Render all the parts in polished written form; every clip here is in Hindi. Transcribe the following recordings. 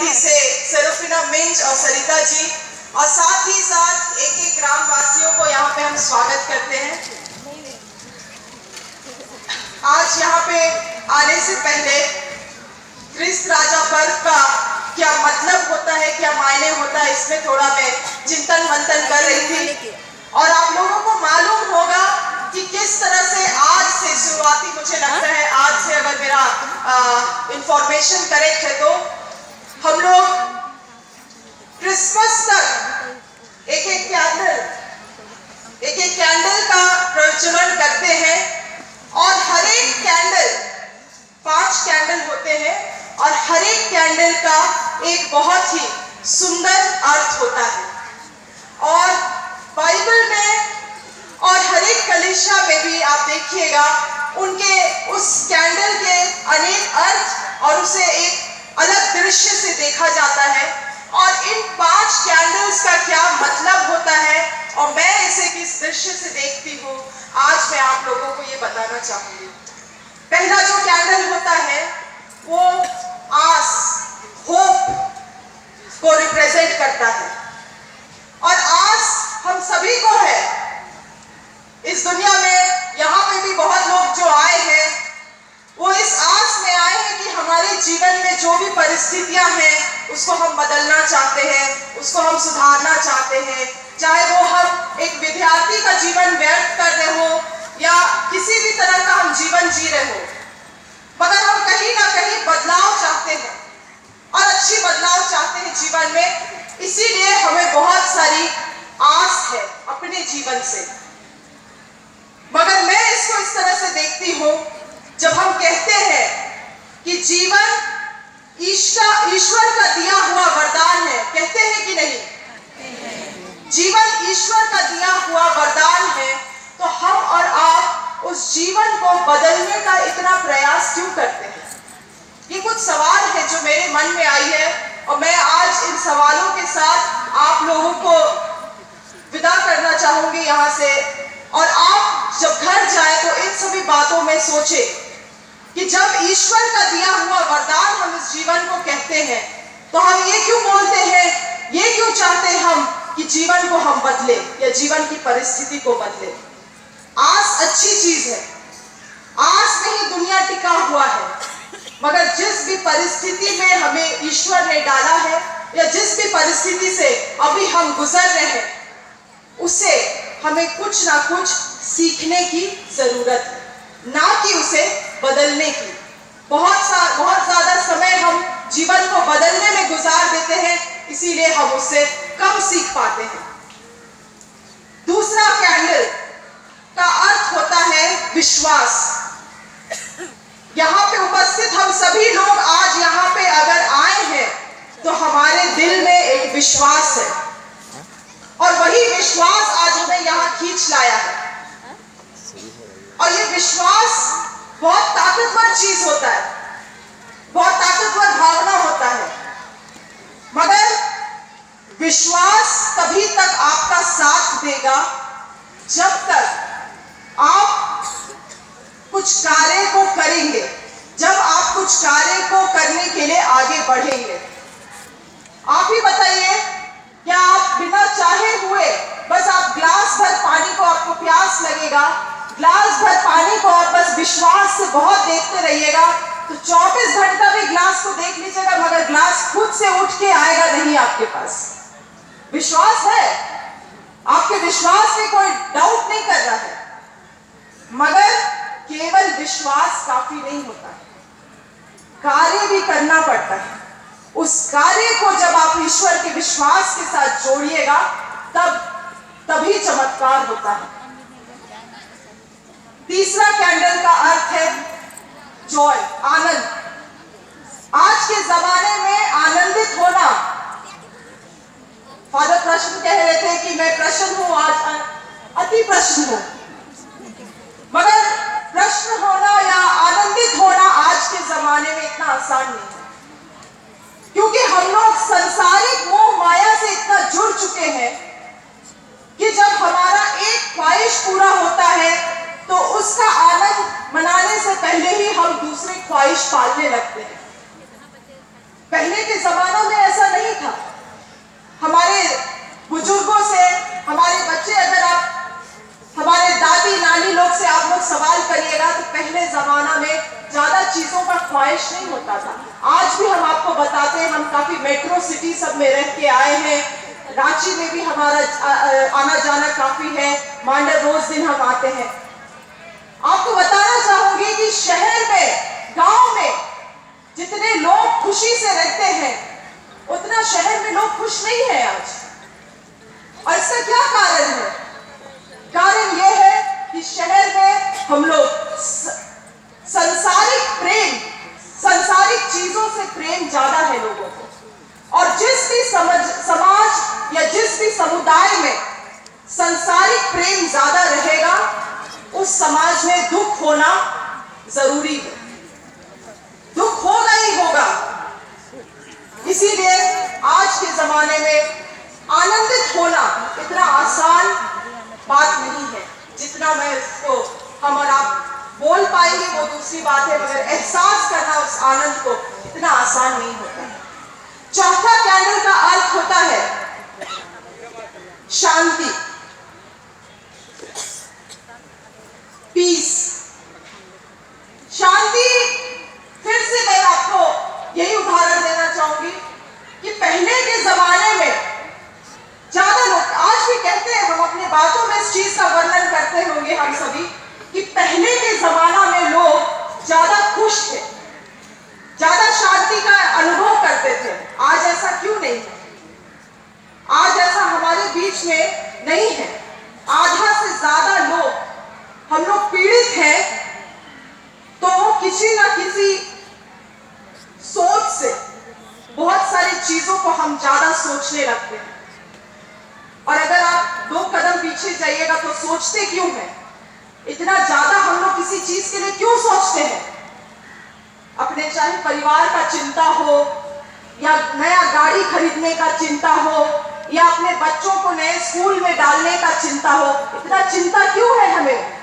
दिल्ली से सरोफिना मिंज और सरिता जी, और साथ ही साथ एक एक ग्राम वासियों को यहाँ पे हम स्वागत करते हैं। आज यहाँ पे आने से पहले क्रिस्त राजा पर्व का क्या मतलब होता है, क्या मायने होता है, इसमें थोड़ा मैं चिंतन मंथन कर रही थी। और आप लोगों को मालूम होगा कि किस तरह से आज से शुरुआती, मुझे लगता है आज से अगर मेरा इंफॉर्मेशन करेक्ट है तो हम लोग क्रिसमस तक एक एक कैंडल का प्रज्वलन करते हैं। और हर एक कैंडल 5 कैंडल होते हैं और हर एक कैंडल का एक बहुत ही सुंदर अर्थ होता है। और बाइबल में और हर एक कलीसिया में भी आप देखिएगा उनके उस कैंडल के अनेक अर्थ और उसे एक अलग दृश्य से देखा जाता है। और इन 5 कैंडल्स का क्या मतलब होता है और मैं इसे किस दृश्य से देखती हूँ, आज मैं आप लोगों को ये बताना चाहूंगी। पहला जो कैंडल होता है वो आस, होप को रिप्रेजेंट करता है। और आस हम सभी को है। इस दुनिया में यहाँ पे भी बहुत लोग जो आए हैं वो इस आस में आए हैं कि हमारे जीवन में जो भी परिस्थितियां हैं उसको हम बदलना चाहते हैं, उसको हम सुधारना चाहते हैं। चाहे वो हम एक विद्यार्थी का जीवन व्यर्थ कर रहे हो या किसी भी तरह का हम जीवन जी रहे हो, मगर हम कहीं ना कहीं बदलाव चाहते हैं और अच्छी बदलाव चाहते हैं जीवन में। इसीलिए हमें बहुत सारी आस है अपने जीवन से। मगर मैं इसको इस तरह से देखती हूँ, जब हम कहते हैं कि जीवन ईश्वर का दिया हुआ वरदान है, कहते हैं कि नहीं? जीवन ईश्वर का दिया हुआ वरदान है, तो हम और आप उस जीवन को बदलने का इतना प्रयास क्यों करते हैं? ये कुछ सवाल है जो मेरे मन में आई है और मैं आज इन सवालों के साथ आप लोगों को विदा करना चाहूंगी यहाँ से। और आप जब घर जाए तो इन सभी बातों में सोचे कि जब ईश्वर का दिया हुआ वरदान हम इस जीवन को कहते हैं तो हम ये क्यों बोलते हैं, ये क्यों चाहते हैं हम कि जीवन को हम बदले या जीवन की परिस्थिति को बदले। आस अच्छी चीज है, आस में ही दुनिया टिका हुआ है। मगर जिस भी परिस्थिति में हमें ईश्वर ने डाला है या जिस भी परिस्थिति से अभी हम गुजर रहे हैं, उसे हमें कुछ ना कुछ सीखने की जरूरत है, ना कि उसे बदलने की। बहुत ज्यादा समय हम जीवन को बदलने में गुजार देते हैं, इसीलिए हम उससे कम सीख पाते हैं। दूसरा कैंडल का अर्थ होता है विश्वास। यहाँ पे उपस्थित हम सभी लोग आज यहाँ पे अगर आए हैं तो हमारे दिल में एक विश्वास है और वही विश्वास आज हमें यहाँ खींच लाया है। और ये विश्वास बहुत ताकतवर चीज होता है, बहुत ताकतवर भावना होता है। मगर विश्वास तभी तक आपका साथ देगा जब तक आप कुछ कार्य को करेंगे, जब आप कुछ कार्य को करने के लिए आगे बढ़ेंगे। आप ही बताइए, क्या आप बिना चाहे हुए बस आप ग्लास भर पानी को, आपको प्यास लगेगा, ग्लास भर पानी को आप बस विश्वास से बहुत देखते रहिएगा तो 24 घंटा भी ग्लास को देख लीजिएगा मगर ग्लास खुद से उठ के आएगा नहीं आपके पास। विश्वास है, आपके विश्वास में कोई डाउट नहीं कर रहा है, मगर केवल विश्वास काफी नहीं होता है, कार्य भी करना पड़ता है। उस कार्य को जब आप ईश्वर के विश्वास के साथ जोड़िएगा तभी चमत्कार होता है। तीसरा कैंडल का अर्थ है जॉय, आनंद। आज के जमाने में आनंदित होना, फादर प्रश्न कह रहे थे कि मैं प्रसन्न हूं, आज अति प्रसन्न हूं। मगर प्रश्न होना या आनंदित होना आज के जमाने में इतना आसान नहीं है, क्योंकि हम लोग संसारिक मोह माया से इतना जुड़ चुके हैं कि जब हमारा एक ख्वाहिश पूरा होता है तो उसका आनंद मनाने से पहले ही हम दूसरी ख्वाहिश पालने लगते हैं। पहले के जमानों में बताते हैं, हम काफी मेट्रो सिटी सब में रह के आए हैं, रांची में भी हमारा आना जाना काफी है, मांडर रोज दिन हम आते हैं। आपको बताना चाहूंगी कि शहर में, गांव में जितने लोग खुशी से रहते हैं उतना शहर में लोग खुश नहीं है आज। और इसका क्या कारण है? कारण यह है कि शहर में हम लोग संसारिक प्रेम, संसारिक चीजों से प्रेम ज्यादा है लोगों को। और जिस भी समाज या जिस भी समुदाय में संसारिक प्रेम ज्यादा रहेगा उस समाज में दुख होना जरूरी है, दुख होगा ही होगा। इसीलिए आज के जमाने में आनंदित होना इतना आसान बात नहीं है, जितना मैं इसको हम और आप बोल पाएंगे वो दूसरी बात है, मगर एहसास करना उस आनंद को इतना आसान नहीं होता है। चौथा कैंडल का अर्थ होता है शांति, पीस, शांति। फिर से मैं आपको यही उदाहरण देना चाहूंगी कि पहले के जमाने में ज्यादा लोग आज भी कहते हैं, हम अपनी बातों में इस चीज का वर्णन करते होंगे हम सभी, कि पहले के जमाना में लोग ज्यादा खुश थे, ज्यादा शांति का अनुभव करते थे। आज ऐसा क्यों नहीं है? आज ऐसा हमारे बीच में नहीं है। आधा से ज्यादा लोग, हम लोग पीड़ित हैं तो किसी ना किसी सोच से बहुत सारी चीजों को हम ज्यादा सोचने लगते हैं। और अगर आप 2 कदम पीछे जाइएगा तो सोचते क्यों हैं? इतना ज्यादा हम लोग किसी चीज के लिए क्यों सोचते हैं? अपने चाहे परिवार का चिंता हो, या नया गाड़ी खरीदने का चिंता हो, या अपने बच्चों को नए स्कूल में डालने का चिंता हो, इतना चिंता क्यों है हमें?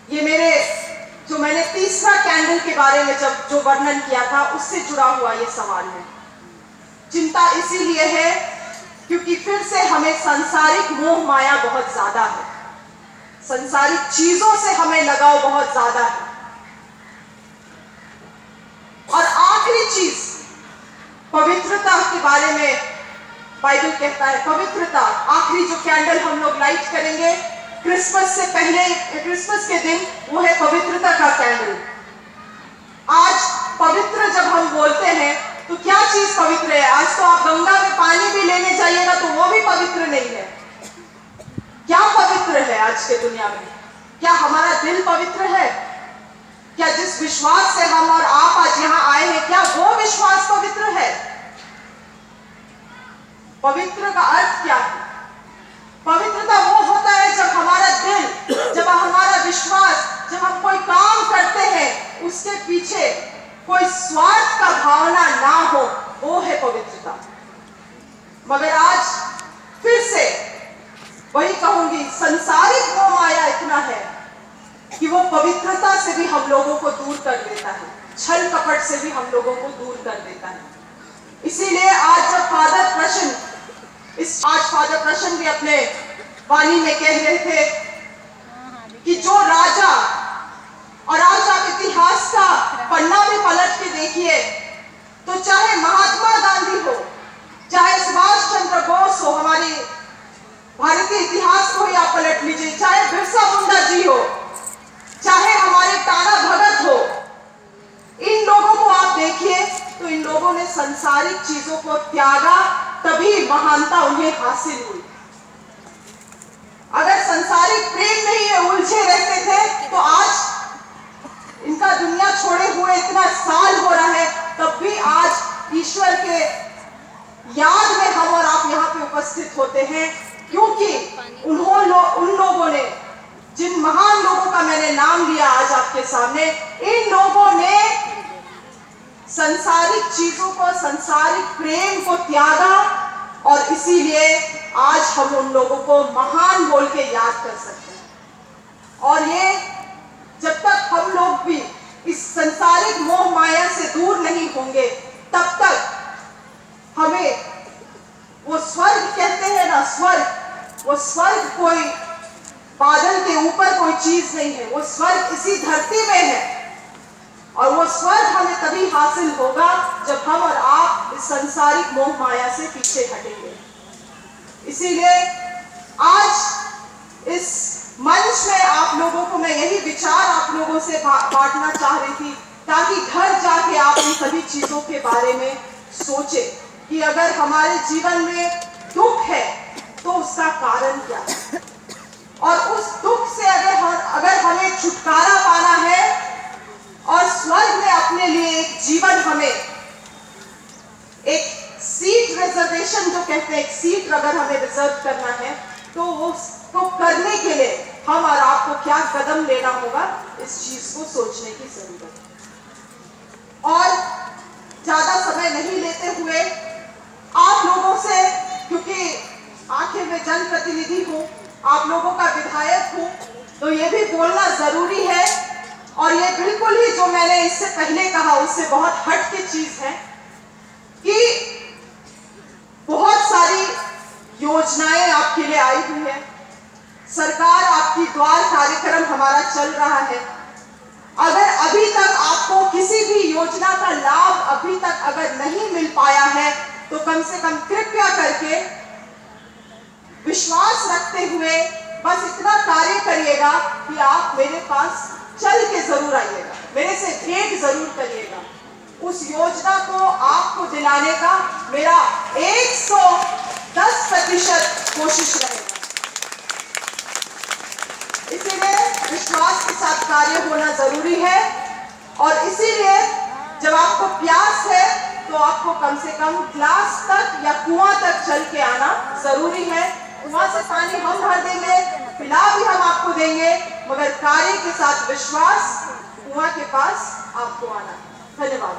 ये मैंने तीसरा कैंडल के बारे में जो वर्णन किया था उससे जुड़ा हुआ ये सवाल है। चिंता इसीलिए है क्योंकि फिर से हमें सांसारिक मोह माया बहुत ज्यादा है, सांसारिक चीजों से हमें लगाव बहुत ज्यादा है। और आखिरी चीज पवित्रता के बारे में बाइबल कहता है, पवित्रता। आखिरी जो कैंडल हम लोग लाइट करेंगे क्रिसमस से पहले, क्रिसमस के दिन, वो है पवित्रता का कैंडल। आज पवित्र जब हम बोलते हैं तो क्या चीज पवित्र है? आज तो आप गंगा में पानी भी लेने जाइएगा तो वो भी पवित्र नहीं है। क्या पवित्र है आज के दुनिया में? क्या हमारा दिल पवित्र है? क्या जिस विश्वास से हम और आप आज यहाँ आए हैं, क्या वो विश्वास पवित्र है? पवित्र का अर्थ क्या है? पवित्रता वो होता है जब हमारा दिल, जब हमारा विश्वास, जब हम कोई काम करते हैं उसके पीछे कोई स्वार्थ का भावना ना हो, वो है पवित्रता। मगर आज फिर से वही कहूंगी, संसारिक मोह माया इतना है कि वो पवित्रता से भी हम लोगों को दूर कर देता है, छल कपट से भी हम लोगों को दूर कर देता है। इसीलिए आज जब फादर प्रश्न भी अपने वाणी में कह रहे थे कि जो राजा, और आज आप इतिहास का पन्ना भी पलट के देखिए तो चाहे महात्मा गांधी हो, चाहे सुभाष चंद्र बोस हो, हमारी भारतीय इतिहास को ही आप पलट लीजिए, चाहे बिरसा मुंडा जी हो, चाहे हमारे टाना भगत हो, इन लोगों को आप देखिए तो इन लोगों ने संसारिक चीजों को त्यागा, तभी महानता उन्हें हासिल हुई। अगर संसारिक प्रेम में ही उलझे रहते थे तो आज इनका दुनिया छोड़े हुए इतना साल हो रहा है, तब भी आज ईश्वर के याद में हम और आप यहाँ पे उपस्थित होते हैं, क्योंकि उन लोगों ने, जिन महान लोगों का मैंने नाम लिया आज आपके सामने, इन लोगों ने संसारिक चीजों को, संसारिक प्रेम को त्यागा, और इसीलिए आज हम उन लोगों को महान बोल के याद कर सकते हैं। और ये जब तक हम लोग भी इस संसारिक मोह माया से दूर नहीं होंगे, तब तक हमें वो स्वर्ग कहते हैं ना, स्वर्ग, वो स्वर्ग कोई बादल के ऊपर कोई चीज नहीं है, वो स्वर्ग इसी धरती में है। और वो स्वर्ग हमें तभी हासिल होगा जब हम और आप इस संसारिक मोह माया से पीछे हटेंगे। इसीलिए आज इस मंच में आप लोगों को मैं यही विचार आप लोगों से बांटना चाह रही थी, ताकि घर जाके आप इन सभी चीजों के बारे में सोचे कि अगर हमारे जीवन में दुख है तो उसका कारण क्या है, और उस दुख से अगर हमें छुटकारा पाना है और स्वर्ग में अपने लिए एक जीवन, हमें एक सीट रिजर्वेशन जो कहते हैं, एक सीट अगर हमें रिजर्व करना है, तो उसको करने के लिए हम और आपको क्या कदम लेना होगा, इस चीज को सोचने की जरूरत है। और ज्यादा समय नहीं लेते हुए आप लोगों से, क्योंकि आखिर में जनप्रतिनिधि हूं, आप लोगों का विधायक हूं, तो ये भी बोलना जरूरी है। और ये बिल्कुल ही जो मैंने इससे पहले कहा उससे बहुत हट की चीज है कि बहुत सारी योजनाएं आपके लिए आई हुई है, सरकार आपकी द्वार कार्यक्रम हमारा चल रहा है। अगर अभी तक आपको किसी भी योजना का लाभ अभी तक अगर नहीं मिल पाया है, तो कम से कम कृपया करके विश्वास रखते हुए बस इतना कार्य करिएगा कि आप मेरे पास चल के जरूर आइएगा, मेरे से भेंट जरूर करिएगा। उस योजना को आपको दिलाने का मेरा 110% कोशिश रहेगा। इसीलिए विश्वास के साथ कार्य होना जरूरी है, और इसीलिए जब आपको प्यास है तो आपको कम से कम ग्लास तक या कुआं तक चल के आना जरूरी है। कुआं से पानी हम भर देंगे, पिला भी हम आपको देंगे, मगर कार्य के साथ विश्वास, कुआं के पास आपको आना। धन्यवाद।